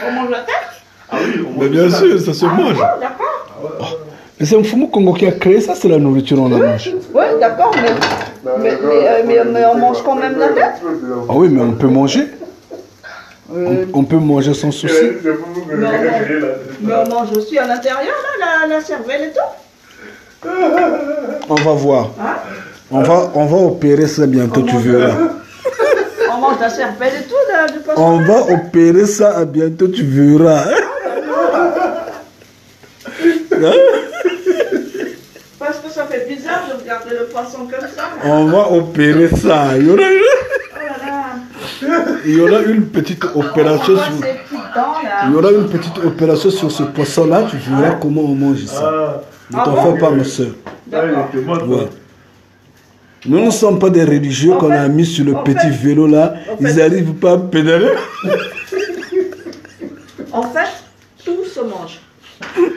On mange la tête? Ah oui, on Mais mange bien ça. sûr, ça se mange. Ah, d'accord. Mais c'est Mfumu Congo qui a créé ça, c'est la nourriture, on la mange. Oui, d'accord, mais on mange quand même la tête. Ah oui, mais on peut manger. On peut manger sans souci. Mais on mange aussi à l'intérieur, là, la cervelle et tout. On va voir. Hein? On va opérer ça bientôt, tu verras. On mange la cervelle et tout, là, du poisson. On va opérer ça bientôt, tu verras. Parce que ça fait bizarre de regarder le poisson comme ça. On va opérer ça. Oh là là. Il y aura une petite opération On voit sur... ces petites dents, là. Il y aura une petite opération sur ce poisson-là, tu verras comment on mange ça. Ne t'en fais pas, ma soeur. D'accord. Ouais. Nous ne sommes pas des religieux qu'on a mis sur le petit vélo là. Ils n'arrivent pas à pédaler. En fait, tout se mange. Tout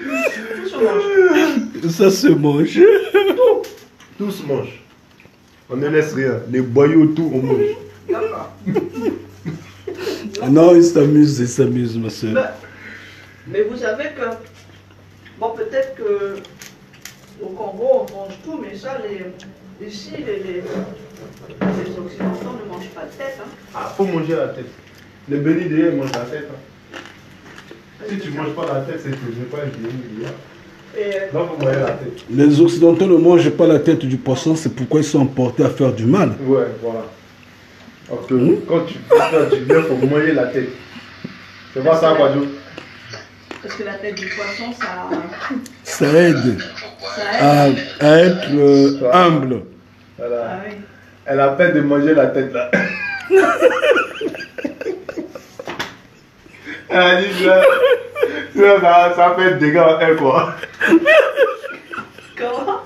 se mange. Ça se mange. Tout se mange. On ne laisse rien. Les boyaux, tout, on mange. D'accord. Non, ils s'amusent, ma soeur. Mais vous savez que, bon, peut-être que au Congo on mange tout, mais ça, ici, les Occidentaux ne mangent pas de tête. Hein. Ah, faut manger la tête. Les bénis derrière mangent la tête. Hein. Si tu ne manges pas la tête, c'est que je n'ai pas un béni derrière. Donc, vous mangez la tête. Les Occidentaux ne mangent pas la tête du poisson, c'est pourquoi ils sont portés à faire du mal. Ouais, voilà. Alors que quand tu veux faire du bien, il faut manger la tête. C'est pas ça, Badjo? Parce que la tête du poisson, Ça aide ça aide. à être humble. Voilà. Ah oui. Elle a peine de manger la tête là. Elle a dit ça fait des dégâts en elle quoi. Comment?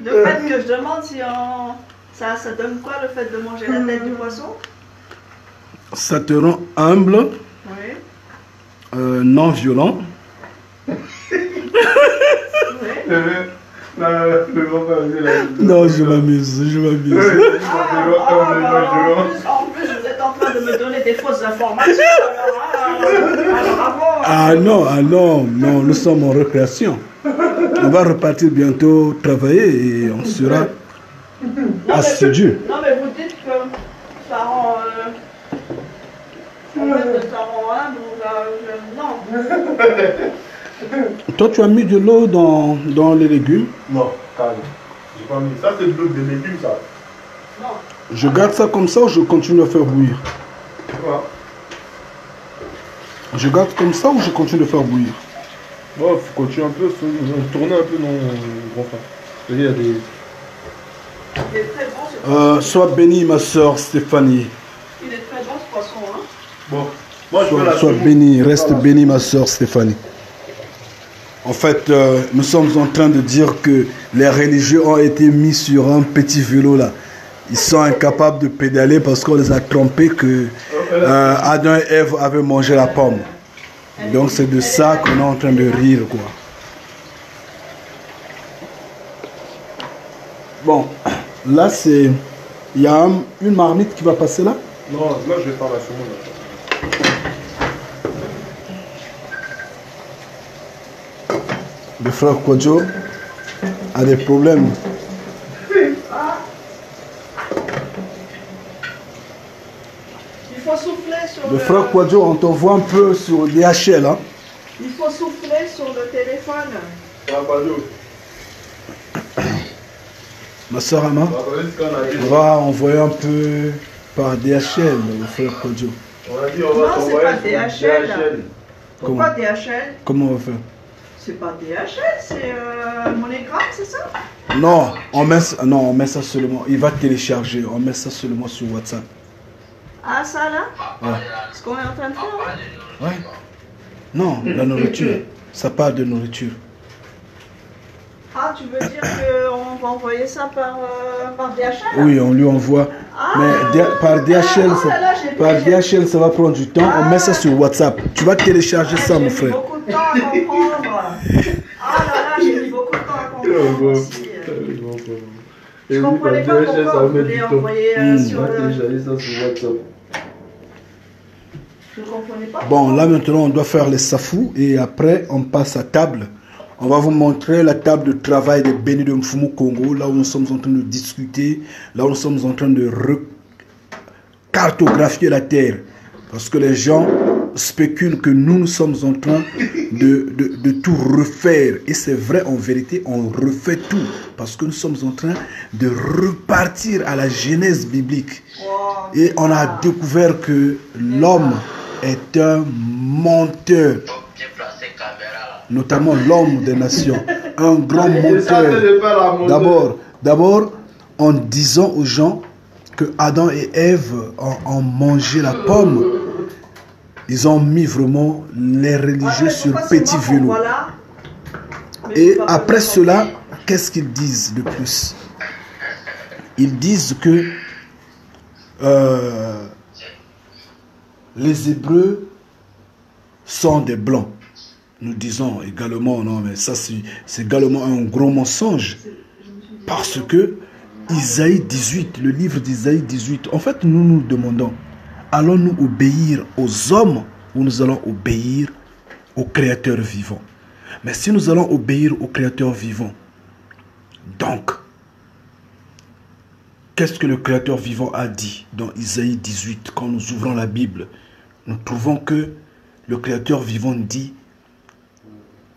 Le fait que je demande si on... Ça donne quoi le fait de manger la tête du poisson? Ça te rend humble, Oui. non violent. Oui. Non, je m'amuse, je m'amuse. En plus, vous êtes en train de me donner des fausses informations. Ah non, nous sommes en récréation. On va repartir bientôt travailler et on sera assidu. Non, mais vous dites que ça rend... en fait, ça rend humble ou non. Toi, tu as mis de l'eau dans les légumes. Non, calme. J'ai pas mis. Ça, c'est de l'eau de légumes, ça. Non. Je garde ça comme ça ou je continue à faire bouillir? Voilà. Je garde comme ça ou je continue de faire bouillir? Bon, il faut continuer un peu, tourner un peu dans le grand frère. Il y a des... Il est très bon ce poisson. Sois bénie, ma soeur Stéphanie. Il est très bon ce poisson, hein. Bon, moi je veux la Sois bénie, reste bénie, ma soeur Stéphanie. En fait, nous sommes en train de dire que les religieux ont été mis sur un petit vélo là. Ils sont incapables de pédaler parce qu'on les a trompés que Adam et Ève avaient mangé la pomme. Donc c'est de ça qu'on est en train de rire, quoi. Bon, là c'est... Il y a une marmite qui va passer là? Non, là je vais faire la semoule. Le frère Kwadjo a des problèmes. Il faut souffler sur Le frère Kwadjo, on te voit un peu sur DHL, hein? Il faut souffler sur le téléphone. Ma soeur Ama, on va envoyer un peu par DHL, le frère Kwadjo. On a dit Non, on va c'est t'envoyer pas sur DHL. Pourquoi DHL? Comment on va faire? C'est pas DHL, c'est MoneyGram, c'est ça? Non, on met ça seulement. Il va télécharger. On met ça seulement sur WhatsApp. Ah, ça là? Ouais. Ce qu'on est en train de faire là? Ouais. Non, la nourriture. Ça parle de nourriture. Ah, tu veux dire qu'on va envoyer ça par DHL? Oui, on lui envoie. Mais par DHL, par DHL, ça va prendre du temps. On met ça sur WhatsApp. Tu vas télécharger ça, mon frère. J'ai mis beaucoup de temps à comprendre. Ah là là, j'ai mis beaucoup de temps à comprendre aussi. Je comprenais pas pourquoi vous voulez envoyer sur le... télécharger ça sur WhatsApp. Je ne comprenais pas. Bon, là maintenant, on doit faire les safous et après, on passe à table. On va vous montrer la table de travail des bénis de Mfumu Congo, là où nous sommes en train de discuter, là où nous sommes en train de cartographier la terre. Parce que les gens spéculent que nous sommes en train de tout refaire. Et c'est vrai, en vérité, on refait tout. Parce que nous sommes en train de repartir à la genèse biblique. Et on a découvert que l'homme est un menteur. Notamment l'homme des nations. Un grand menteur. D'abord, en disant aux gens que Adam et Ève ont mangé la pomme, ils ont mis vraiment les religieux sur petit vélo. Et après cela, qu'est-ce qu'ils disent de plus? Ils disent que les Hébreux sont des Blancs. Nous disons également, non mais ça c'est également un gros mensonge. Parce que Isaïe 18, le livre d'Isaïe 18, en fait nous nous demandons, allons-nous obéir aux hommes ou nous allons obéir au Créateur vivant? Mais si nous allons obéir au Créateur vivant, donc, qu'est-ce que le Créateur vivant a dit dans Isaïe 18? Quand nous ouvrons la Bible, nous trouvons que le Créateur vivant dit: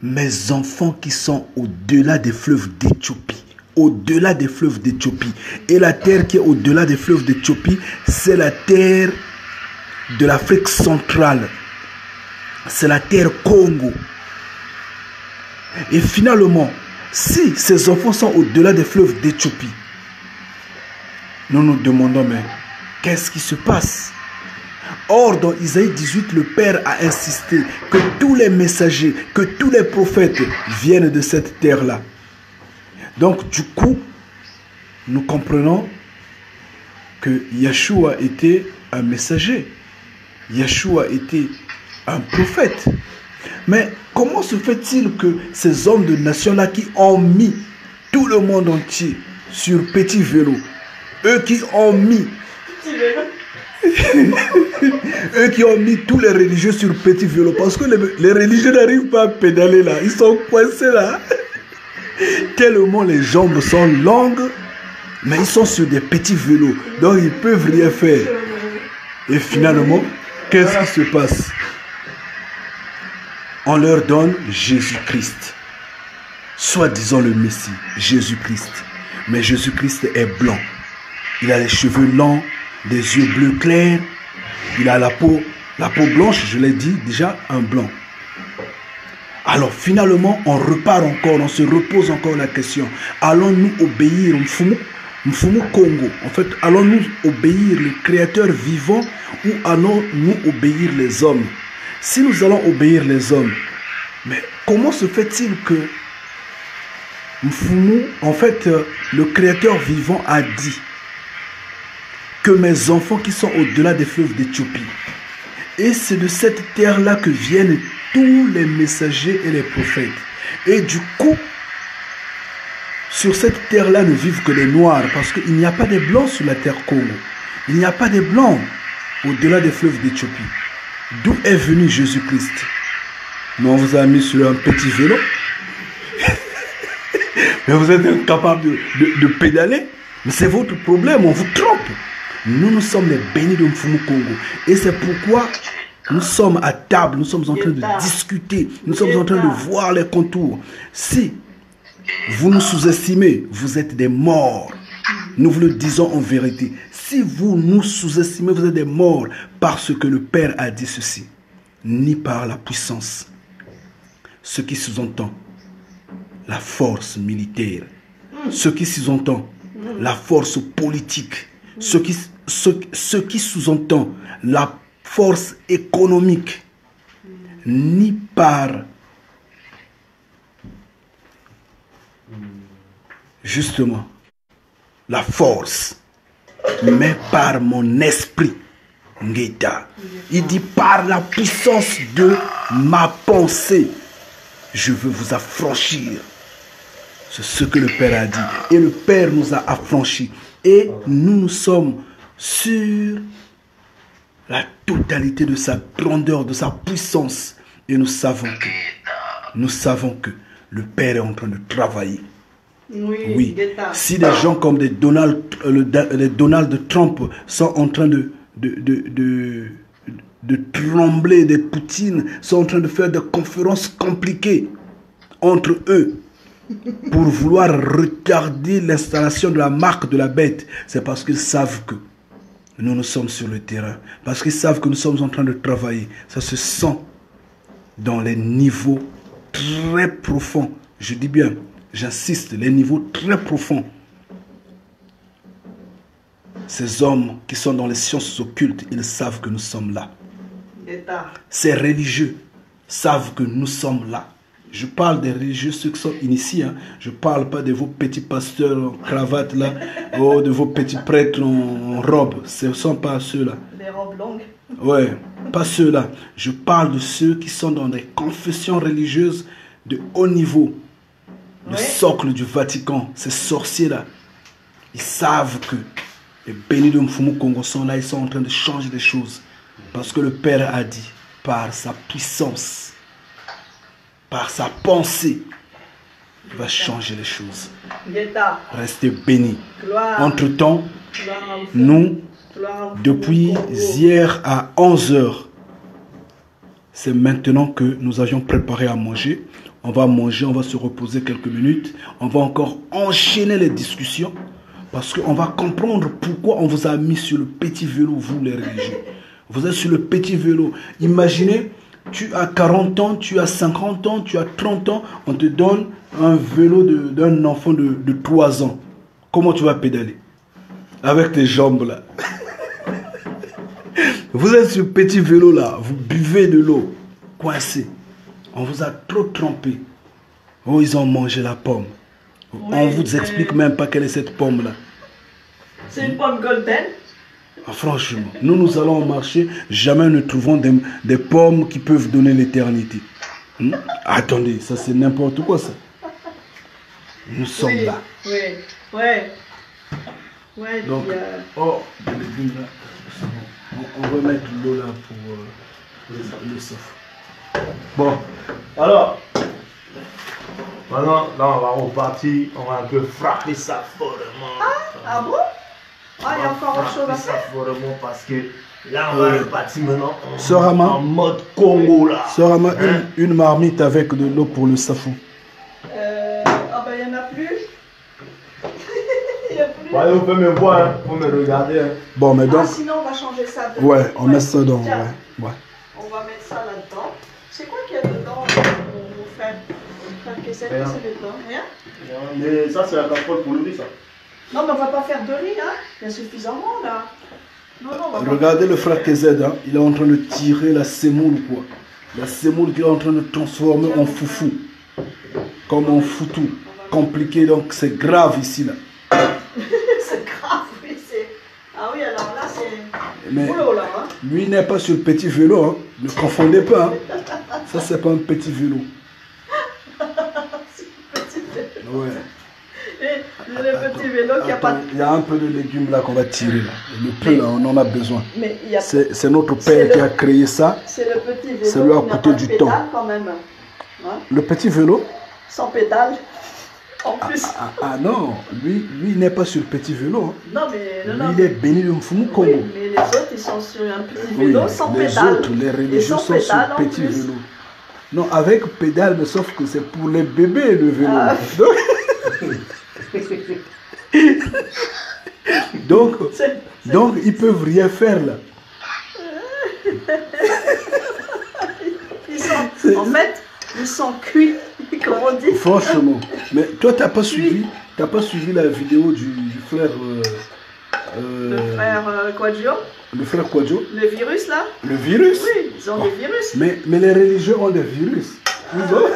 mes enfants qui sont au-delà des fleuves d'Éthiopie, au-delà des fleuves d'Éthiopie. Et la terre qui est au-delà des fleuves d'Éthiopie, c'est la terre de l'Afrique centrale. C'est la terre Congo. Et finalement, si ces enfants sont au-delà des fleuves d'Éthiopie, nous nous demandons, mais qu'est-ce qui se passe? Or, dans Isaïe 18, le Père a insisté que tous les messagers, que tous les prophètes viennent de cette terre-là. Donc, du coup, nous comprenons que Yeshua était un messager. Yeshua était un prophète. Mais comment se fait-il que ces hommes de nation-là qui ont mis tout le monde entier sur petit vélo, eux qui ont mis eux qui ont mis tous les religieux sur petit vélo, parce que les religieux n'arrivent pas à pédaler là, ils sont coincés là, tellement les jambes sont longues, mais ils sont sur des petits vélos, donc ils peuvent rien faire. Et finalement, qu'est-ce qui se passe? On leur donne Jésus-Christ, soi-disant le Messie, Jésus-Christ. Mais Jésus-Christ est blanc. Il a les cheveux longs, des yeux bleus clairs. Il a la peau blanche, je l'ai dit déjà, un blanc. Alors finalement, on repart encore, on se repose encore la question. Allons-nous obéir Mfumu Congo? En fait, allons-nous obéir le Créateur vivant ou allons-nous obéir les hommes? Si nous allons obéir les hommes, mais comment se fait-il que Mfumu, en fait, le Créateur vivant a dit que mes enfants qui sont au-delà des fleuves d'Éthiopie, et c'est de cette terre-là que viennent tous les messagers et les prophètes. Et du coup, sur cette terre-là ne vivent que les Noirs, parce qu'il n'y a pas de Blancs sur la terre Congo. Il n'y a pas de Blancs au-delà des fleuves d'Éthiopie. D'où est venu Jésus-Christ? Mais on vous a mis sur un petit vélo. Mais vous êtes incapable de pédaler. Mais c'est votre problème, on vous trompe. Nous sommes les bénis de Mfumu Congo. Et c'est pourquoi nous sommes à table, nous sommes en train de discuter, nous sommes en train de voir les contours. Si vous nous sous-estimez, vous êtes des morts. Nous vous le disons en vérité. Si vous nous sous-estimez, vous êtes des morts, parce que le Père a dit ceci. Ni par la puissance, ce qui sous-entend la force militaire, ce qui sous-entend la force politique, ce qui sous-entend la force économique, ni par justement la force, mais par mon esprit. Ngeta. Il dit par la puissance de ma pensée, je veux vous affranchir. C'est ce que le Père a dit. Et le Père nous a affranchis. Et nous sommes sur la totalité de sa grandeur, de sa puissance. Et nous savons que le Père est en train de travailler. Oui. Si des gens comme des Donald Trump sont en train de trembler, des Poutine sont en train de faire des conférences compliquées entre eux pour vouloir retarder l'installation de la marque de la bête, c'est parce qu'ils savent que nous sommes sur le terrain, parce qu'ils savent que nous sommes en train de travailler. Ça se sent dans les niveaux très profonds. Je dis bien, j'insiste, les niveaux très profonds. Ces hommes qui sont dans les sciences occultes, ils savent que nous sommes là. Ces religieux savent que nous sommes là. Je parle des religieux, ceux qui sont initiés. Hein. Je ne parle pas de vos petits pasteurs en cravate là, ou de vos petits prêtres en robe. Ce ne sont pas ceux-là. Les robes longues. Ouais, pas ceux-là. Je parle de ceux qui sont dans des confessions religieuses de haut niveau. Le socle du Vatican, ces sorciers-là. Ils savent que les bénis de Mfumu Congo sont là, ils sont en train de changer des choses. Parce que le Père a dit, par sa puissance, par sa pensée, il va changer les choses. Restez bénis. Entre-temps, nous, depuis hier à 11 h, c'est maintenant que nous avions préparé à manger. On va manger, on va se reposer quelques minutes. On va encore enchaîner les discussions. Parce qu'on va comprendre pourquoi on vous a mis sur le petit vélo, vous les religieux. Vous êtes sur le petit vélo. Imaginez, tu as 40 ans, tu as 50 ans, tu as 30 ans. On te donne un vélo d'un enfant de 3 ans. Comment tu vas pédaler? Avec tes jambes là. Vous êtes sur le petit vélo là. Vous buvez de l'eau. Coincé. On vous a trop trompé. Oh, ils ont mangé la pomme. On ne vous explique même pas quelle est cette pomme là. C'est une pomme golden. Ah, franchement, nous allons au marché, jamais nous trouvons des pommes qui peuvent donner l'éternité. Attendez, ça c'est n'importe quoi ça. Nous sommes là. Donc, des légumes là. On va mettre l'eau là pour le soif. Bon, alors, maintenant, là on va repartir, on va un peu frapper ça fortement. Ah bon? Ah, il y a encore autre chose à faire? Parce que là, on va repartir maintenant en mode Congo là. Sorama, une marmite avec de l'eau pour le safou. Ah ben, il n'y en a plus. Il n'y a plus. Ouais, vous pouvez me voir, hein, vous me regarder. Hein. Bon, mais donc... sinon, on va changer ça. Ouais, on met ça dans... Ouais. On va mettre ça là-dedans. C'est quoi qu'il y a dedans, mon frère? Qu'est-ce que c'est dedans? Rien? Mais ça, c'est la casserole pour le riz, ça. Non, mais on va pas faire de riz, hein. Il y a suffisamment, là. Non, on va regardez le frère KZ, hein. Il est en train de tirer la semoule, quoi. La semoule qu'il est en train de transformer en foufou. Comme en foutou. Compliqué, donc c'est grave ici, là. C'est grave, oui, c'est... Ah oui, alors là, c'est... Mais boulot, là, hein. Lui n'est pas sur le petit vélo, hein. Ne confondez pas, hein. Ça, c'est pas un petit vélo. C'est un petit vélo. Ouais. Et le petit vélo qui a pas... Il y a un peu de légumes là qu'on va tirer là. Le peu là, on en a besoin. Mais il y a... C'est notre père qui a créé ça. C'est le petit vélo. Ça lui a coûté du temps. Quand même. Hein? Le petit vélo? Sans pédale. En plus. Ah non, lui il n'est pas sur le petit vélo. Hein. Non mais... Lui il est béni de Mfumu Congo. Oui, mais les autres ils sont sur un petit vélo sans pédale. Les autres, les religieux sont sur le petit vélo. Non, avec pédale, mais sauf que c'est pour les bébés le vélo. Ah. Donc ils peuvent rien faire là. En fait, ils sont cuits, comme on dit. Franchement. Mais toi, t'as pas suivi la vidéo du frère... le frère Quadio. Le frère Quadio. Le virus là. Le virus? Oui, ils ont des virus. Mais les religieux ont des virus. Ils ont...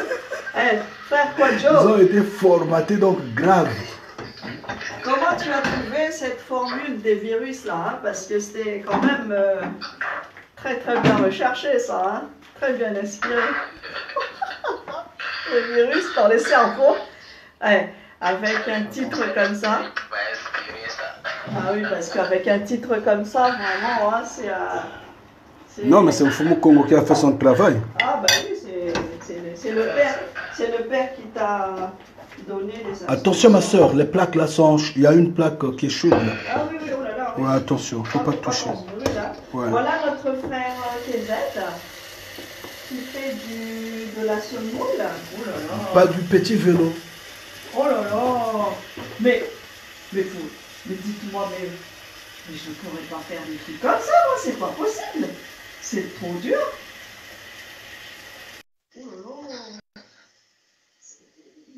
frère Quadio. Ils ont été formatés donc grave. Comment tu as trouvé cette formule des virus là, hein? Parce que c'était quand même très très bien recherché ça, hein? Très bien inspiré. Les virus dans les cerveaux, avec un titre comme ça. Ah oui, parce qu'avec un titre comme ça, vraiment, hein, Non, mais c'est Mfumu Congo qui a fait son travail. Ah, bah oui, c'est le père qui t'a donné les instructions. Attention, ma soeur, les plaques là sont. Il y a une plaque qui est chaude là. Ah oui, oui, oh là là. Oui. Ouais, attention, faut pas toucher. Ouais. Voilà notre frère KZ qui fait de la semoule. Oh là là. Pas du petit vélo. Oh là là. Mais dites-moi, mais je ne pourrais pas faire des trucs comme ça, moi, c'est pas possible. C'est trop dur. Oh là là.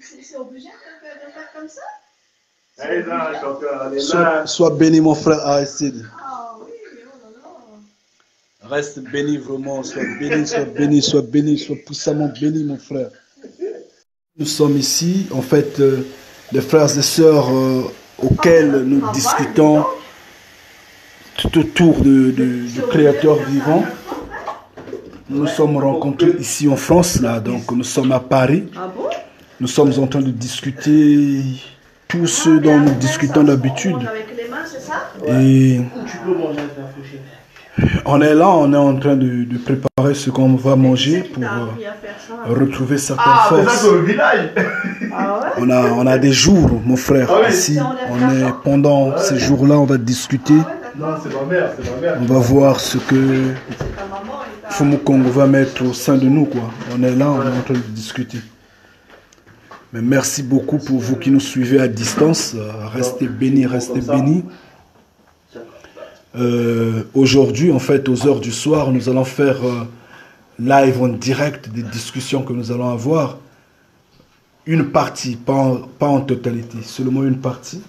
C'est obligé de faire comme ça? Sois béni, mon frère Aristide. Ah oui, oh là là. Reste béni vraiment, sois béni, sois béni, sois béni, sois puissamment béni, mon frère. Nous sommes ici, en fait, les frères et sœurs auxquels nous discutons tout autour du Créateur vivant. Nous sommes rencontrés ici en France, là, donc nous sommes à Paris. Ah bon? Nous sommes en train de discuter tout ce dont nous discutons d'habitude. Avec les mains, c'est ça? Et on est là, on est en train de préparer ce qu'on va manger pour retrouver certaines forces. On a des jours, mon frère, ici. Pendant ces jours-là, on va discuter. Non, c'est ma mère, c'est ma mère. On va voir ce que Mfumu Congo va mettre au sein de nous, quoi. On est là, on est en train de discuter. Mais merci beaucoup pour vous qui nous suivez à distance. Restez bénis, restez bénis. Aujourd'hui, en fait, aux heures du soir, nous allons faire live en direct des discussions que nous allons avoir. Une partie, pas en totalité, seulement une partie.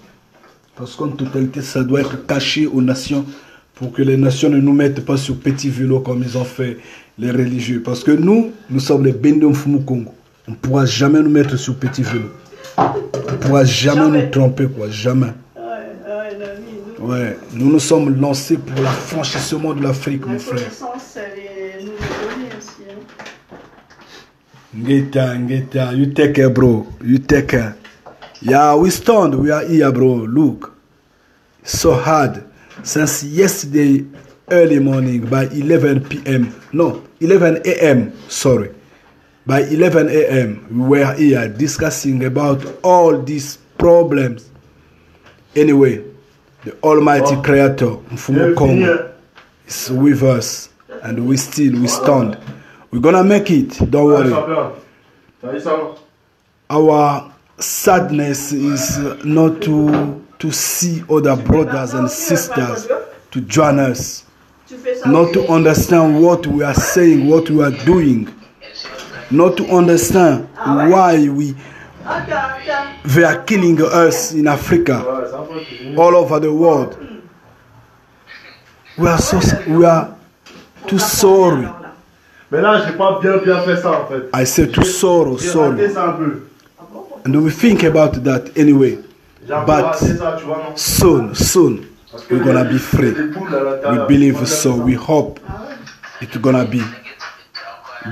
Parce qu'en totalité, ça doit être caché aux nations pour que les nations ne nous mettent pas sur petit vélo comme ils ont fait les religieux. Parce que nous sommes les bénis de Mfumu Congo. On ne pourra jamais nous mettre sur petit vélo. On ne pourra jamais nous tromper, quoi. Jamais. Ouais, nous nous sommes lancés pour l'affranchissement de l'Afrique, mon frère. Ngeta, you take care, bro. You take care. Yeah, we stand. We are here, bro. Look. So hard. Since yesterday early morning by 11 p.m. No, 11 a.m. Sorry. By 11 a.m. we were here discussing about all these problems. Anyway, the Almighty Creator, Mfumu Congo, is with us. And we stand. We're gonna make it. Don't worry. Our sadness is not to see other brothers and sisters to join us. Not to understand what we are saying, what we are doing. Not to understand why they are killing us in Africa, all over the world. We are too sorry. Mais là, j'ai pas bien fait ça en fait. I said too sorry. And we think about that anyway. But soon, we're gonna be free. We believe so. We hope it's gonna be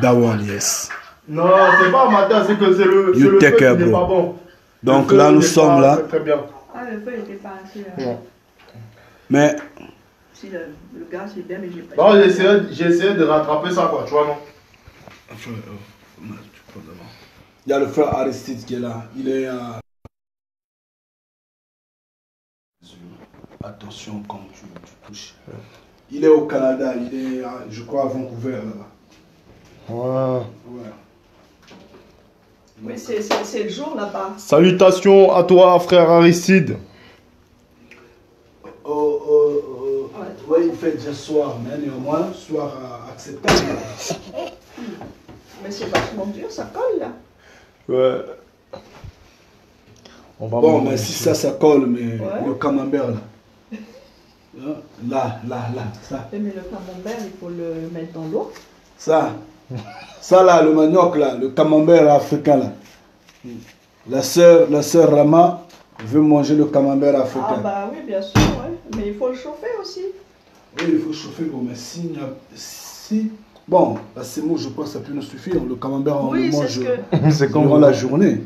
that one, yes. Non, c'est pas matin, c'est que c'est le feu qui n'est pas bon. Donc là, nous sommes là. Très bien. Ah, le feu n'était pas assez. Mais. Si le gaz est bien, mais j'ai pas. Non, j'ai essayé de rattraper ça, quoi, tu vois, non? Il y a le frère Aristide qui est là. Il est à. Attention quand tu touches. Il est au Canada, il est, je crois, à Vancouver là-bas. Ouais. Oui, c'est le jour là-bas. Salutations à toi, frère Aristide. Ouais, il fait déjà soir, mais néanmoins, soir acceptable. Mais c'est vachement dur, ça colle là. Ouais. Bon, mais si ça colle, mais le camembert là. Là, ça. Mais le camembert, il faut le mettre dans l'eau. Ça là, le manioc là, le camembert africain là. La sœur Rama veut manger le camembert africain. Ah bah oui, bien sûr, ouais. Mais il faut le chauffer aussi. Oui, il faut chauffer, bon, mais si... Bon, la semoule, je pense que ça peut nous suffire. Le camembert, on le mange durant la journée.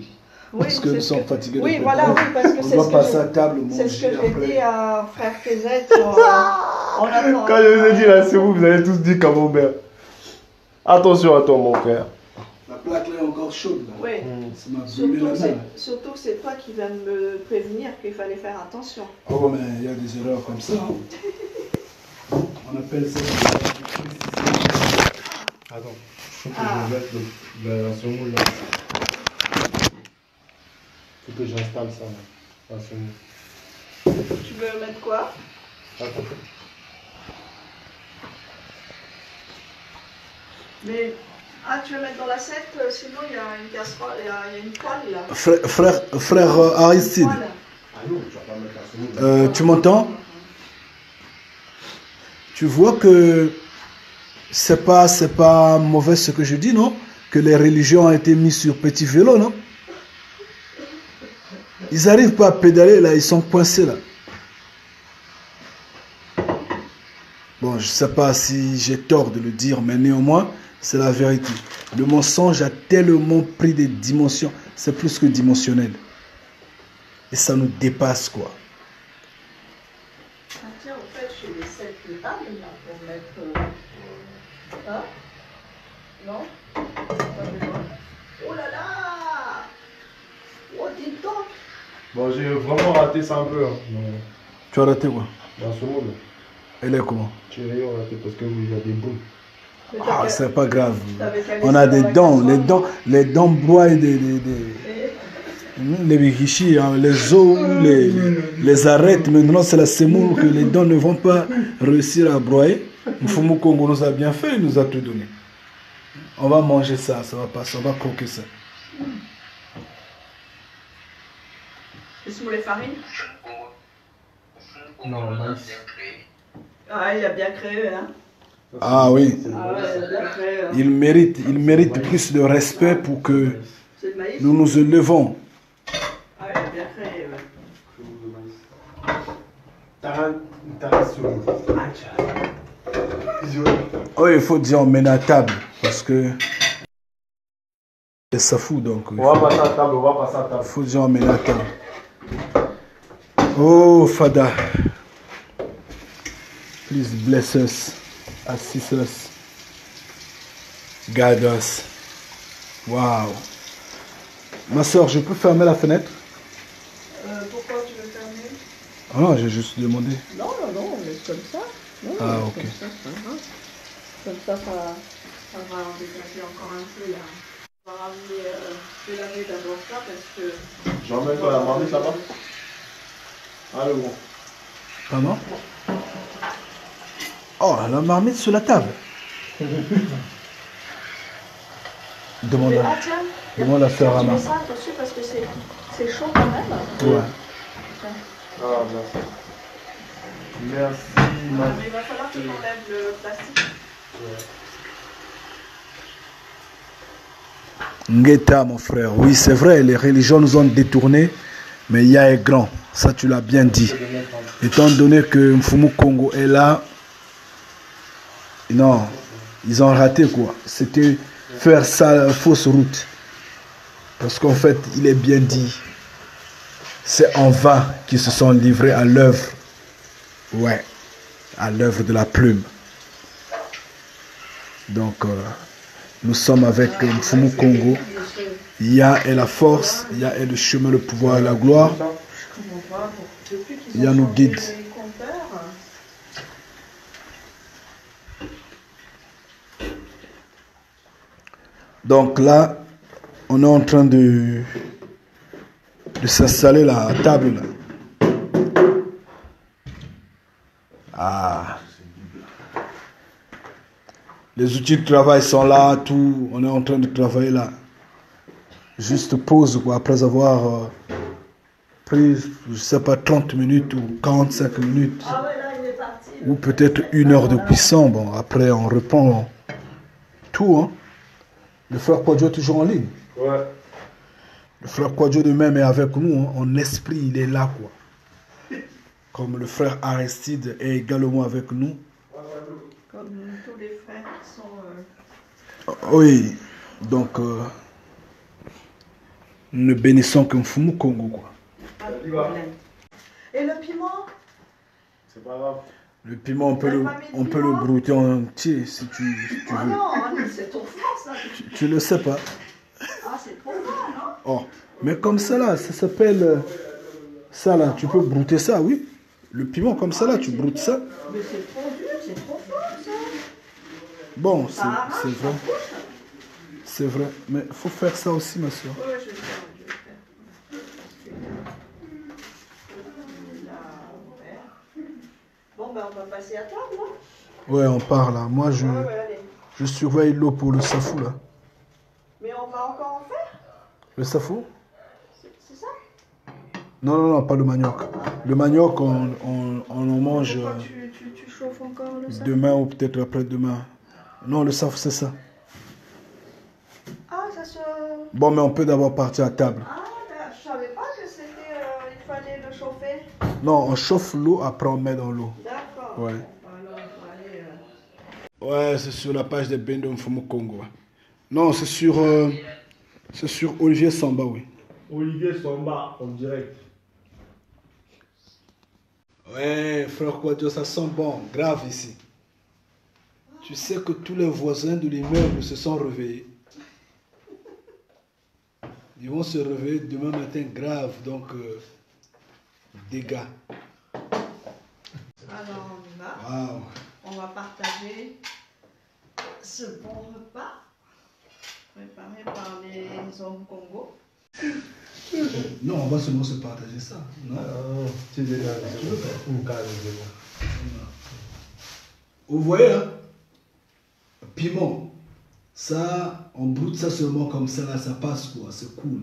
Oui, parce que nous sommes fatigués. Oui, voilà, oui, parce que on doit passer à table, manger. C'est ce que j'ai dit à frère Kézet On attend. Quand je vous ai dit la semoule, vous avez tous dit camembert. Attention à toi, mon frère. La plaque là est encore chaude. Là. Oui. Ça m'a brûlé la main. Surtout que c'est toi qui viens de me prévenir qu'il fallait faire attention. Oh, mais il y a des erreurs comme ça. Hein. On appelle ça. Attends, faut que je mette la semoule là. Faut que j'installe ça là. La semoule. Tu veux mettre quoi? Attends. Mais, tu veux mettre dans l'assiette, sinon il y a une casserole, il y a une poêle là. Frère Aristide, Ah non, tu vas pas mettre la semoule. tu m'entends? Tu vois que c'est pas mauvais ce que je dis, non? Que les religions ont été mis sur petit vélo, non? Ils n'arrivent pas à pédaler là, ils sont coincés là. Bon, je ne sais pas si j'ai tort de le dire, mais néanmoins, c'est la vérité. Le mensonge a tellement pris des dimensions, c'est plus que dimensionnel. Et ça nous dépasse, quoi. Ah tiens, en fait, j'ai les 7 tables là pour mettre... Hein? Non? Pas besoin. Oh là là! Oh, dis donc! Bon, j'ai vraiment raté ça un peu. Hein. Tu as raté quoi? La semoule. Elle est comment? J'ai rien raté parce que il y a des boules. Ah, c'est pas grave. On a des dents, les dents broient les bichichis, hein, les os, les arêtes. Maintenant, c'est la semoule que les dents ne vont pas réussir à broyer. Mfumu Congo nous a bien fait, il nous a tout donné. On va manger ça, ça va passer, on va croquer ça. Le semoule et farine? Non, maïs. Ah, il a bien créé, hein? Ah oui. Ah ouais, il a bien créé. Hein. Il mérite plus de respect pour que C'est le maïs? nous nous élevons. Ah, il a bien créé, ouais. Oh, il faut dire on mène à table parce que ça fout donc. On va passer à table, on va passer à table. Il faut dire on mène à table. Oh Fada, please bless us, assist us, guide us. Wow. Ma soeur, je peux fermer la fenêtre? Pourquoi tu veux fermer? Ah non, j'ai juste demandé. Non, on laisse comme ça. Non, Ah, ok. Comme ça, c'est pas grave. Comme ça va en dégager encore un peu là. On va ramener, je vais laver d'abord ça parce que... J'emmène toi la marmite là-bas. Allez, bon. Pardon? Oh, la marmite sur la table. Demande à faire Tu mets Rama. ça dessus parce que c'est chaud quand même. Ouais. Ah, merci. Merci. Mais il va falloir que tu enlèves le plastique. Ngeta, mon frère. Oui, c'est vrai, les religions nous ont détournés, mais Yah est grand. Ça, tu l'as bien dit. Étant donné que Mfumu Congo est là, non, ils ont raté quoi. C'était faire ça fausse route. Parce qu'en fait, il est bien dit, c'est en vain qu'ils se sont livrés à l'œuvre. Ouais, à l'œuvre de la plume. Donc, nous sommes avec Mfumu Congo. Yah est la force, Yah est le chemin, le pouvoir et la gloire. Yah nous guide. Donc là, on est en train de s'installer là, à table. Là. Ah. Les outils de travail sont là, tout. On est en train de travailler là. Juste pause quoi, après avoir pris, je sais pas, 30 minutes ou 45 minutes. Ah ouais, là, il est parti. Ou peut-être 1 heure de cuisson. Bon, après on reprend tout. Hein. Le frère Kwadjo est toujours en ligne. Ouais. Le frère Kwadjo de même est avec nous. Hein. En esprit, il est là quoi. Comme le frère Aristide est également avec nous. Comme tous les frères qui sont... Oui, donc nous ne bénissons que Mfumu Congo quoi. Pas de problème. Et le piment? C'est pas grave. Le piment, on peut le brouter entier si tu veux. Ah non, c'est trop fort ça. Tu ne sais pas. Ah, c'est trop fort, non? Oh, mais comme ça là, ça s'appelle... ça là, tu peux brouter ça, oui. Le piment comme ça là, tu broutes ça. Mais c'est trop dur, c'est trop fort ça. Bon, c'est vrai. C'est vrai, mais il faut faire ça aussi, ma soeur. Oui, je vais faire, Bon, ben on va passer à table, là. Ouais, on part là. Moi, je surveille l'eau pour le safou là. Mais on va encore en faire? Le safou? C'est ça? Non, pas le manioc. Le manioc, on en mange Pourquoi tu chauffes encore le safou? demain ou peut-être après-demain. Non, le safou, c'est ça. Ah, ça se... Bon, mais on peut d'abord partir à table. Ah, ben, je savais pas que c'était... il fallait le chauffer. Non, on chauffe l'eau, après on met dans l'eau. D'accord. Ouais. Alors, il faut aller... Ouais, c'est sur la page de Bendo Mfumu Congo. Non, c'est sur Olivier Samba, oui. Olivier Samba en direct. Ouais, frère Quadio, ça sent bon, grave ici. Tu sais que tous les voisins de l'immeuble se sont réveillés. Ils vont se réveiller demain matin grave, donc dégâts. Alors, on y va. Waouh. On va partager ce bon repas préparé par les hommes Congo. Non, on va seulement se partager ça, non? C'est déjà une case. Vous voyez, hein? Piment. Ça, on broute ça seulement comme ça, là, ça passe quoi, c'est cool.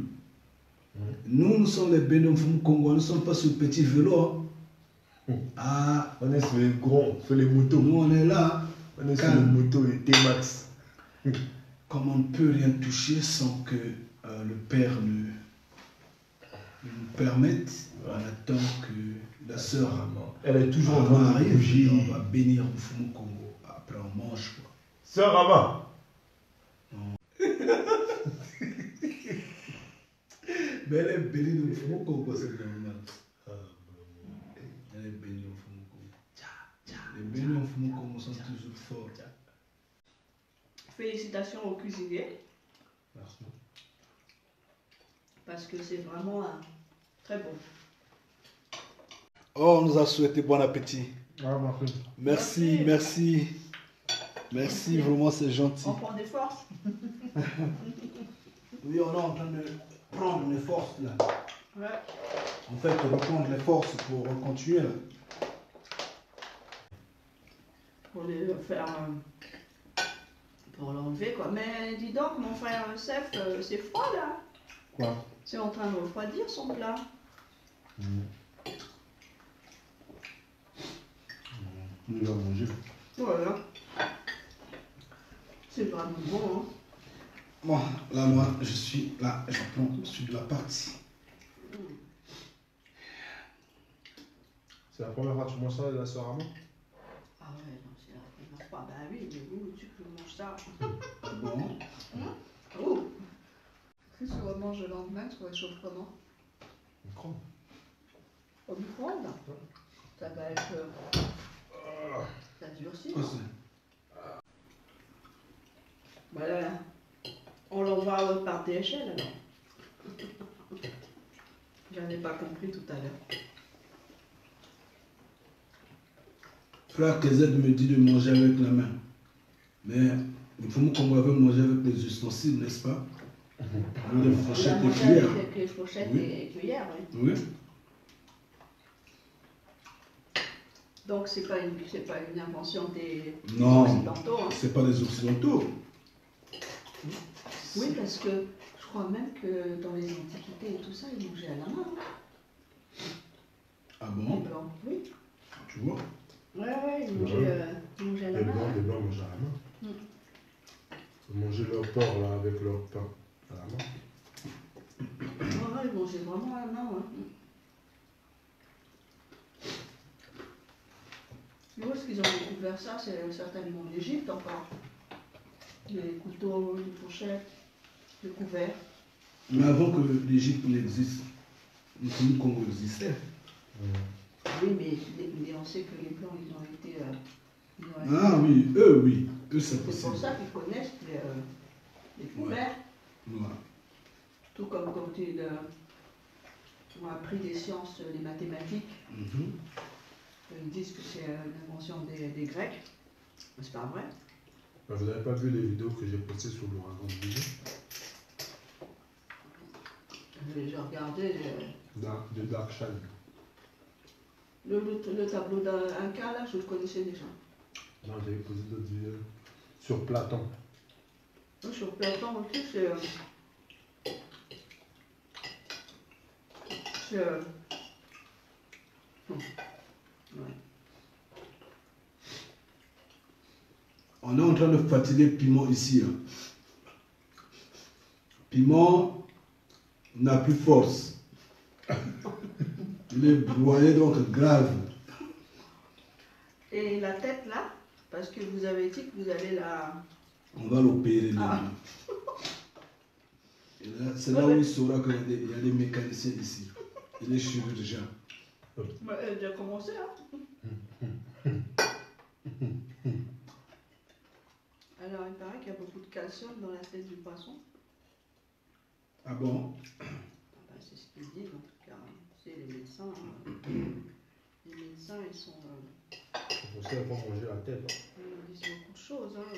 Nous sommes les Bénofum Congo, nous ne sommes pas sur le petit vélo. Hein. Ah, On est sur les grands, sur les motos. nous on est là. On est sur les motos et T-Max. Comme on ne peut rien toucher sans que le Père nous permette, on attend que la sœur Elle est toujours en train de arrive, bouger. on va bénir le Fumu Congo. Après on mange quoi. Sœur Rama. Mais elle est bénie de Fumu Congo, c'est normal. Elle est bénie au Fumu Congo. Les bénis au Fumu Congo sont toujours forts. Félicitations aux cuisiniers. Merci. Parce que c'est vraiment très bon. Oh, on nous a souhaité bon appétit. Ah, Merci, merci. Merci, vraiment c'est gentil. On prend des forces. Oui, on est en train de prendre les forces là. Ouais. En fait, reprendre les forces pour continuer là. Pour les faire... pour l'enlever quoi. Mais dis donc, mon frère Youssef, c'est froid là. Quoi? C'est en train de refroidir son plat. Il va manger. Voilà. C'est vraiment bon, hein. Bon, là, moi, je suis là, je prends celui de la partie. C'est la première fois que tu manges ça, la sœur Rama? Ah ouais, non, c'est la première fois. Bah oui, mais où tu peux manger ça? Ah bon? Oh. Si tu remanges le lendemain, tu réchauffes comment? Micro. Au micro-ondes? Ça va être... ça durcit. Oh, Voilà. On l'envoie par DHL alors. J'en ai pas compris tout à l'heure. Frère Kézet me dit de manger avec la main. Mais il faut qu'on va manger avec les ustensiles, n'est-ce pas? Les fourchettes et cuillères. Avec les fourchettes et cuillères, oui. Oui. Donc c'est pas une invention des Non, Occidentaux. Hein. c'est pas des Occidentaux. Oui, parce que je crois même que dans les antiquités et tout ça, ils mangeaient à la main. Hein. Ah bon? Les Blancs, oui. Tu vois? Ouais, ils mangeaient à la main. Les blancs mangent à la main. Ils mangeaient leur porc là avec leur pain à la main. Ouais, ils mangeaient vraiment à la main. Hein. Où est-ce qu'ils ont découvert ça? C'est certainement en Égypte encore. Les couteaux, les fourchettes, les couverts. Mais avant que l'Égypte n'existe, le Congo existait. Oui, mais on sait que les Blancs, ils ont été... Ah oui, eux, oui. Eux, c'est possible. C'est pour ça qu'ils connaissent les Flaubert. Ouais. Tout comme quand ils ont appris des sciences, les mathématiques. Ils disent que c'est l'invention des Grecs. C'est pas vrai. Vous n'avez pas vu les vidéos que j'ai postées sur l'ouragan de Dijon? J'ai regardé De Darkshine. le tableau d'un cas, là, je le connaissais déjà. Non, j'avais posé d'autres vidéos. Sur Platon. Sur Platon aussi, ouais. On est en train de fatiguer Piment ici. Hein. Piment n'a plus force. Il est broyé donc grave. Et la tête là, parce que vous avez dit que vous allez la... On va l'opérer Ah. C'est là où il saura qu'il y a des mécaniciens ici. Il est chirurgien. Elle a déjà commencé, hein. Alors, il paraît qu'il y a beaucoup de calcium dans la tête du poisson. Ah bon? C'est ce qu'ils disent, en tout cas. C'est les médecins. Les médecins, ils sont... C'est pour ça qu'il faut manger la tête. Ils disent beaucoup de choses, hein.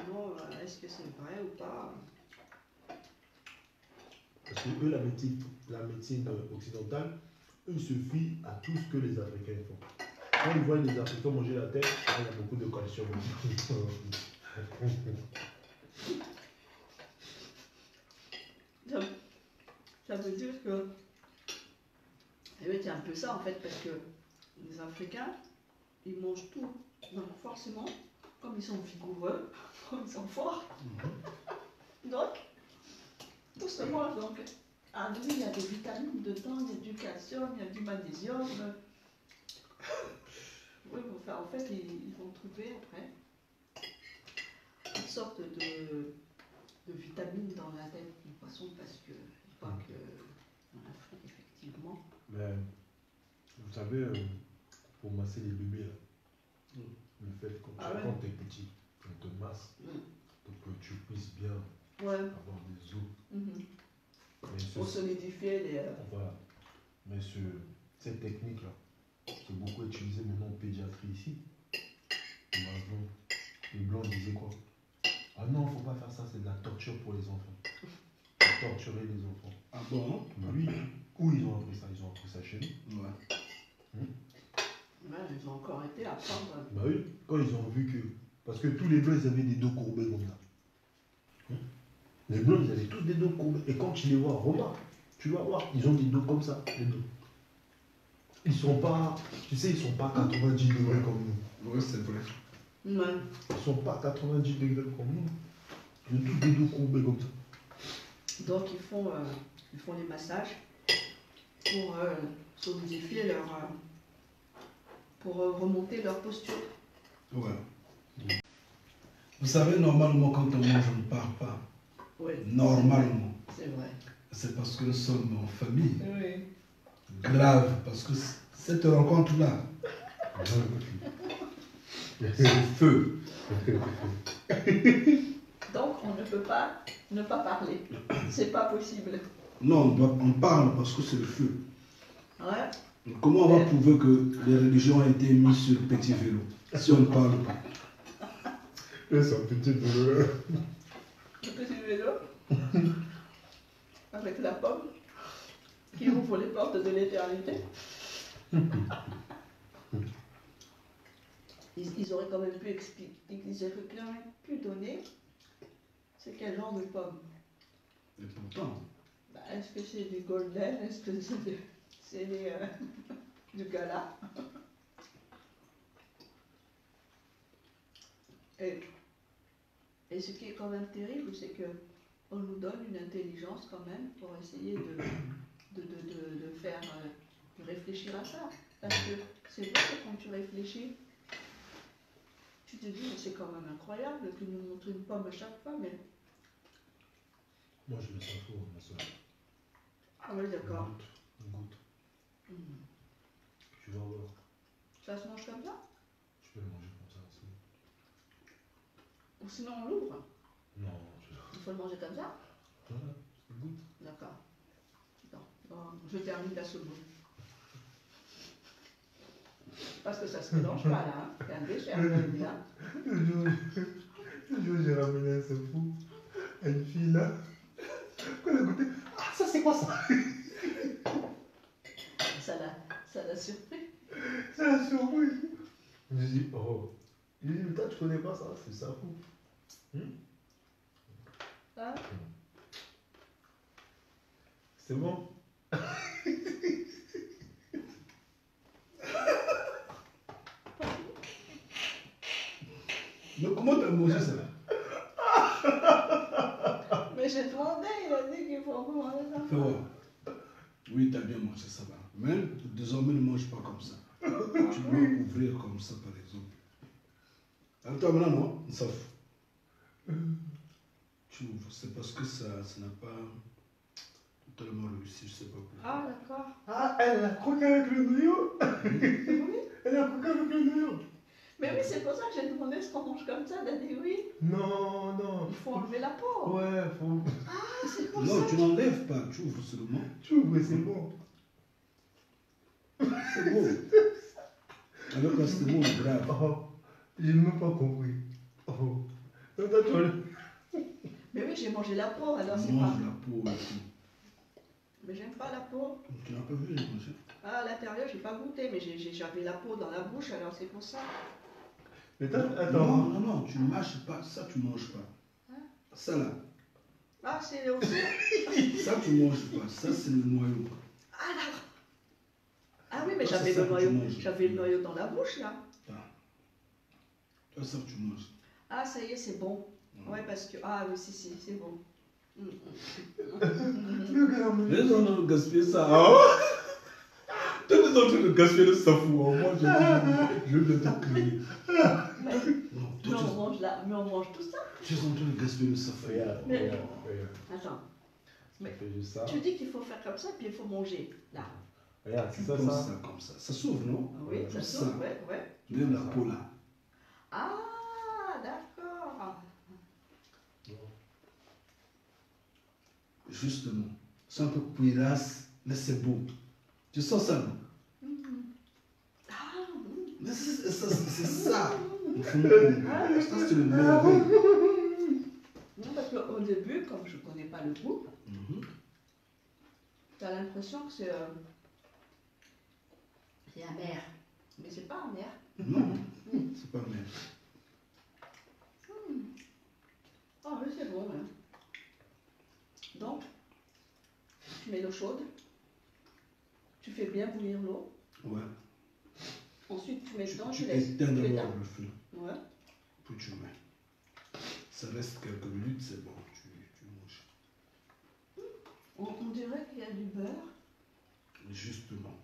Non, est-ce que c'est vrai ou pas? Parce que eux, la médecine occidentale, eux se fient à tout ce que les Africains font. Quand ils voient les Africains manger la tête, il y a beaucoup de calcium. Ça veut dire que... Eh oui, c'est un peu ça en fait, parce que les Africains, ils mangent tout. Donc forcément, comme ils sont vigoureux, comme ils sont forts, donc, tout se mange. Donc, à lui, il y a des vitamines dedans, il y a du calcium, il y a du magnésium. Oui, enfin, en fait, ils vont trouver après une sorte de vitamines dans la tête du poisson, parce que je crois que en Afrique, effectivement. Mais vous savez, pour masser les bébés, là, le fait quand tu es petit, on te masse pour que tu puisses bien avoir des os. Pour solidifier les. Voilà. Mais cette technique-là, c'est beaucoup utilisé maintenant en pédiatrie ici. Les Blancs disaient quoi? Ah non, faut pas faire ça, c'est de la torture pour les enfants. Faut torturer les enfants. Ah bon? Oui. Où ils ont appris ça? Ils ont appris ça chez nous. Ouais. Ils ont encore été à prendre. Bah oui, quand ils ont vu que. Parce que tous les Blancs, ils avaient des dos courbés comme ça. Les Blancs, ils avaient tous des dos courbés. Et quand tu les vois, remarque, tu vas voir, ils ont des dos comme ça, les dos. Ils sont pas, tu sais, ils sont pas 90 degrés comme nous. Oui, c'est vrai. Ouais. Ils sont pas 90 degrés comme nous. Ils ont tous des dos courbés comme ça. Donc ils font les massages pour solidifier leur... pour remonter leur posture. Ouais. Vous savez, normalement, quand on mange, on ne parle pas. Oui. Normalement. C'est vrai. C'est parce que nous sommes en famille. Oui. Grave, parce que cette rencontre-là, c'est le feu. Donc on ne peut pas ne pas parler. C'est pas possible. Non, on parle parce que c'est le feu. Ouais. Comment on va prouver que les religions ont été mises sur le petit vélo si on ne parle pas? C'est un petit vélo. Le petit vélo avec la pomme qui ouvre les portes de l'éternité. Ils auraient quand même pu expliquer, ils auraient quand même pu donner c'est quel genre de pomme. Et pourtant. Est-ce que c'est du golden? Est-ce que c'est du gala? Et ce qui est quand même terrible, c'est qu'on nous donne une intelligence quand même pour essayer de faire de réfléchir à ça. Parce que c'est vrai que quand tu réfléchis, tu te dis, mais c'est quand même incroyable que nous montre une pomme à chaque fois, mais... Moi, je me sens fou, ma soeur. Ah oui, d'accord. Une goutte. Tu vas voir. Ça se mange comme ça? Tu peux le manger comme ça aussi. Ou sinon on l'ouvre? Non, Il faut le manger comme ça? voilà, c'est good. D'accord. Bon, je termine la seconde. Parce que ça se mélange pas là, hein. C'est un dessert, je veux dire. Le jour où j'ai ramené un fou à une fille là, quand elle a goûté, ah ça c'est quoi ça? Ça l'a surpris. Ça l'a surpris. Je lui ai dit, oh. Je lui ai dit, mais toi tu connais pas ça, c'est ça fou. Ah. C'est bon. Mais comment t'as mangé ça? Mais j'ai demandé, il a dit qu'il faut manger ça. Fais voir. Oui, t'as bien mangé ça va. Mais désormais, ne mange pas comme ça. Tu dois ouvrir comme ça, par exemple. Attends, maintenant, non, ça fait. Tu ouvres. C'est parce que ça n'a pas totalement réussi, je sais pas pourquoi. Ah, d'accord. Ah, elle a croqué avec le noyau. Oui. Elle a croqué avec le noyau. Mais oui, c'est pour ça que j'ai demandé ce qu'on mange comme ça. Elle a dit oui. Non, non. Il faut enlever la peau. Ouais, faut. Ah, c'est pour Non, ça. tu n'enlèves pas, tu ouvres seulement. Tu ouvres, c'est bon. C'est beau. Avec un c'est bon, grave. Oh, j'ai même pas compris. Oh. Donc, toi, tu vas le- Mais oui, j'ai mangé la peau, alors c'est Mange pas. la peau et tout. Mais j'aime pas la peau. Tu n'as pas vu, j'ai mangé. Ah, à l'intérieur, j'ai pas goûté, mais j'avais la peau dans la bouche, alors c'est pour ça. Mais toi, Non, attends. non, non, tu ne mâches pas, ça tu manges pas. Hein? Ça là, Ah, c'est aussi. ça tu manges pas, ça c'est le noyau. Ah là. Ah oui, mais Ça, j'avais c'est ça le que tu noyau. manges. J'avais le noyau dans la bouche là. Toi, ça tu manges. Ah, ça y est, c'est bon. Ouais, parce que. Ah oui, si, c'est bon. Les gens ont gaspillé ça. Oh! Tous les autres ont gaspillé le safou. Moi, je vais bientôt crier. Mais, Non, mais toi, on mange là, mais on mange tout ça. tu es en train de gaspiller le safou. Regarde, Mais- regarde. Attends, Tu fais juste ça. tu dis qu'il faut faire comme ça, puis il faut manger. Là. Regarde, Tu c'est ça, penses ça. ça comme ça. Ça s'ouvre, non? Ah oui, ça Comme s'ouvre, ça. ouais, ouais. Même la peau là. Ah, d'accord. Justement. C'est un peu cuirasse, mais c'est beau. Tu sens ça, non? Ah, Mais c'est ça. Au fond, ça, c'est le merveille. non, parce qu'au début, comme je ne connais pas le goût, Mhm. tu as l'impression que c'est amer. Mais c'est pas amer. Non, c'est pas même. Ah oui, c'est bon. Hein. Donc, tu mets l'eau chaude, tu fais bien bouillir l'eau, Ouais. ensuite tu mets dedans, Tu tu laisses. éteins Tu d'abord éteins. le feu, Ouais. puis tu mets. Ça reste quelques minutes, c'est bon, tu manges. On dirait qu'il y a du beurre. Justement.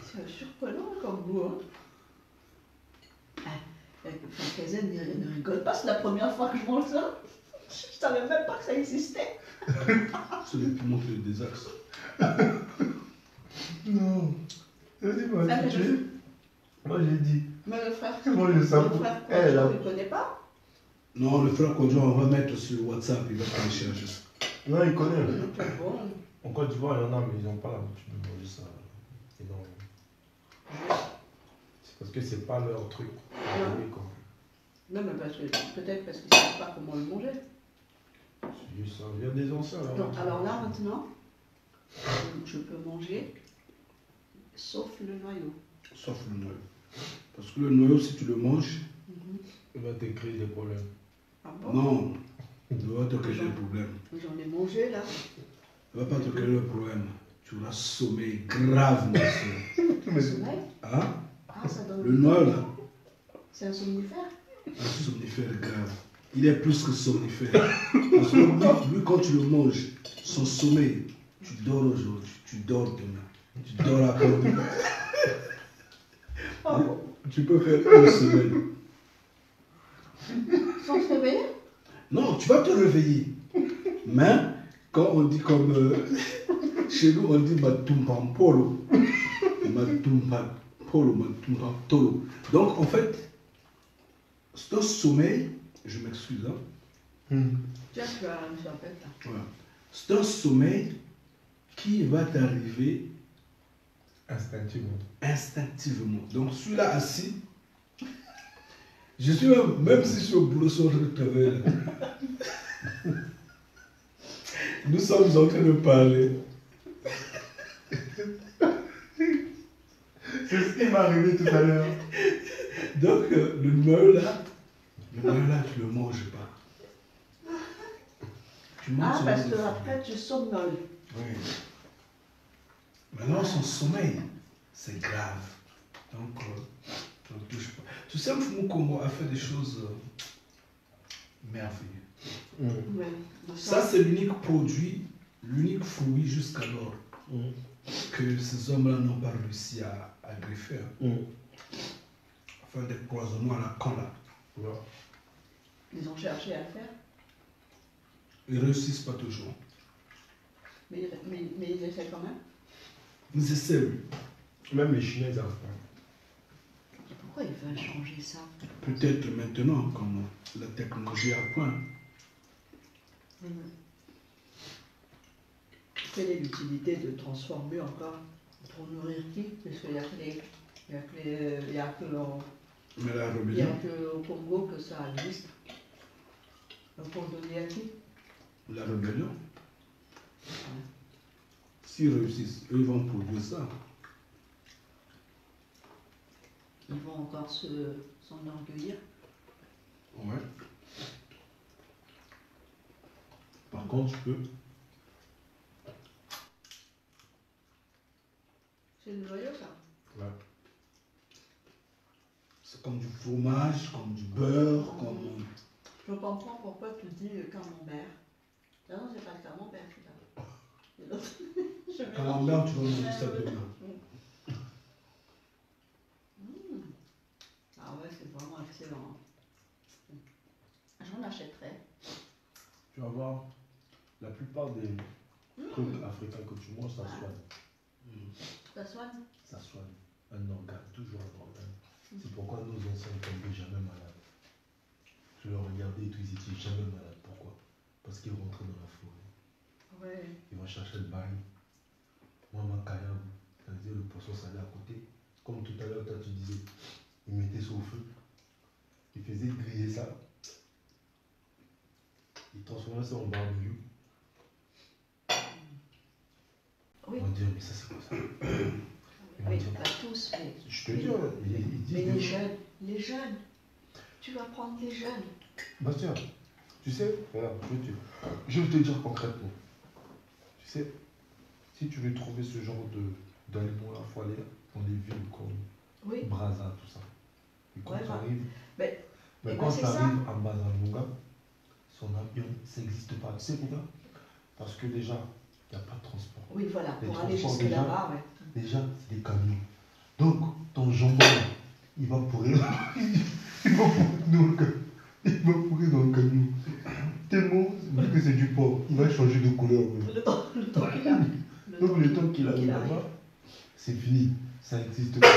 C'est surprenant comme goût. Hein. Francaisen ne rigole pas, c'est la première fois que je mange ça. Je savais même pas que ça existait. C'est le piment qui le désaxe. Non. Vas-y, moi, Ah, mais j'ai dit. Moi, j'ai dit. Mais le frère, Moi, je le sais frère pas. Elle, là. tu ne connais pas. Non, le frère conjoint, on va mettre sur WhatsApp, il va télécharger ça. Non, il connaît. C'est bon. En Côte d'Ivoire, il y en a, mais ils n'ont pas l'habitude de manger ça. énormément. C'est parce que c'est pas leur truc. Non. Quoi. Non, mais parce que peut-être parce qu'ils ne savent pas comment le manger. Ça vient des anciens. Là, Donc, alors là, maintenant, je peux manger, sauf le noyau. Sauf le noyau. Parce que le noyau, si tu le manges, il va te créer des problèmes. Ah bon? non, il va te créer des problèmes. J'en ai mangé là. Il ne va pas te créer le problème. Tu auras sommeil grave, ma soeur. Sommeil? Hein? Ah, ça donne Le noyau, là, C'est un somnifère? un somnifère grave. Il est plus que somnifère. Parce que lui, quand tu le manges, son sommeil, tu dors aujourd'hui, tu dors demain, tu dors après-demain. Ah bon? Tu peux faire une semaine. Sans se réveiller? Non, tu vas te réveiller. Mais, quand on dit comme Chez nous, on dit Matumpampolo. Matumpampolo, Matumpampolo. Donc, en fait, c'est un sommeil, je m'excuse, hein. Tiens, tu vas me faire pète là. Voilà. C'est un sommeil qui va t'arriver instinctivement. Donc, celui-là assis, je suis même si je suis au boulot sur le travail, nous sommes en train de parler. C'est ce qui m'est arrivé tout à l'heure. Donc, le numéro là, tu ne le manges pas. Tu manges Ah, sur parce le que foie. après tu somnoles. Oui. Maintenant, son sommeil, c'est grave. Donc, on ne touche pas. Tu sais, Mfumu Kongo a fait des choses merveilleuses. Ouais. Ça, c'est l'unique produit, l'unique fruit jusqu'alors que ces hommes-là n'ont pas réussi à greffer. Enfin, des poisonnements à la con là. Voilà. Ils ont cherché à le faire, Ils ne réussissent pas toujours. mais ils essaient quand même. Ils essaient, oui. Même les Chinois, ils n'arrivent pas. Et pourquoi ils veulent changer ça? Peut-être maintenant, comme la technologie à point. Quelle est l'utilité de transformer encore pour nourrir qui? Parce qu'il n'y a que Mais la il y a rébellion, que au Congo que ça existe. Donc pour donner à qui? la rébellion, s'ils réussissent, eux ils vont produire ça. Ils vont encore s'enorgueillir. Ouais. Par contre, je peux. C'est le joyeux ça. Ouais. C'est comme du fromage, comme du beurre, comme. Je comprends pourquoi tu dis camembert. Non, c'est pas le camembert, c'est ça. Camembert, tu vas manger ça demain. Ah ouais, c'est vraiment excellent. J'en achèterais. Tu vas voir, la plupart des trucs africains que tu manges, ça soigne. Ça soigne? Ça soigne. Un organe, toujours un organe. C'est pourquoi nos anciens ne tombaient jamais malades. Je les regardais et tout, ils étaient jamais malades. Pourquoi? Parce qu'ils rentraient dans la forêt. Ouais. Ils vont chercher le bail. Moi, ma kayab, c'est-à-dire le poisson salé à côté. Comme tout à l'heure, toi, tu disais, ils mettaient ça au feu. Ils faisaient griller ça. Ils transformaient ça en barbecue. Oui. Ils vont dire, mais ça, c'est quoi ça? Ils vont Oui, dire, pas tous, mais. je te dis, ils disent. Mais les jeunes. Tu vas prendre les jeunes. Bastien, tu sais, regarde, je vais te dire concrètement. Tu sais, si tu veux trouver ce genre d'aliments là, il faut aller dans des villes comme Oui. Brazza, tout ça. Et quand Ouais, tu bah, arrives, mais quand c'est tu ça. arrives à Mazamunga, son avion, ça n'existe pas. Tu sais pourquoi? Parce que déjà, il n'y a pas de transport. Oui, voilà, Les pour aller transports, jusque déjà. là-bas, ouais. Déjà, c'est des camions. Donc, ton jambon, il va pourrir. Il va pourrir dans le camion. Tellement, vu que c'est du porc, il va changer de couleur. Le temps qu'il a. Donc, le temps qu'il arrive là-bas, c'est fini. Ça n'existe pas.